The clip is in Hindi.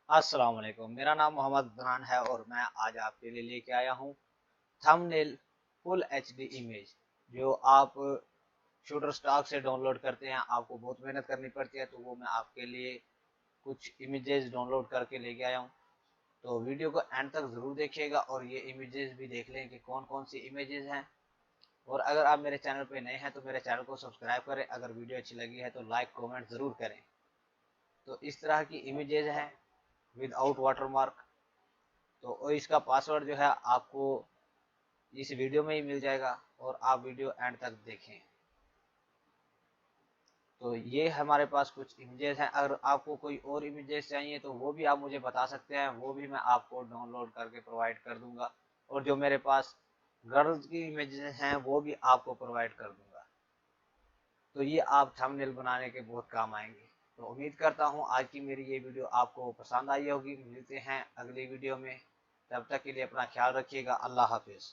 अस्सलाम वालेकुम। मेरा नाम मोहम्मद अदनान है और मैं आज आपके लिए लेके आया हूँ थंबनेल फुल एचडी इमेज, जो आप शूटर स्टॉक से डाउनलोड करते हैं। आपको बहुत मेहनत करनी पड़ती है, तो वो मैं आपके लिए कुछ इमेजेस डाउनलोड करके लेके आया हूँ। तो वीडियो को एंड तक ज़रूर देखिएगा और ये इमेजेस भी देख लें कि कौन कौन सी इमेजेस हैं। और अगर आप मेरे चैनल पे नए हैं तो मेरे चैनल को सब्सक्राइब करें। अगर वीडियो अच्छी लगी है तो लाइक कमेंट ज़रूर करें। तो इस तरह की इमेजेस हैं विदाउट वाटरमार्क। तो इसका पासवर्ड जो है आपको इस वीडियो में ही मिल जाएगा और आप वीडियो एंड तक देखें। तो ये हमारे पास कुछ इमेजेस हैं। अगर आपको कोई और इमेजेस चाहिए तो वो भी आप मुझे बता सकते हैं, वो भी मैं आपको डाउनलोड करके प्रोवाइड कर दूंगा। और जो मेरे पास गर्ल्स की इमेजेस हैं वो भी आपको प्रोवाइड कर दूंगा। तो ये आप थंबनेल बनाने के बहुत काम आएंगे। तो उम्मीद करता हूँ आज की मेरी ये वीडियो आपको पसंद आई होगी। मिलते हैं अगली वीडियो में, तब तक के लिए अपना ख्याल रखिएगा। अल्लाह हाफिज़।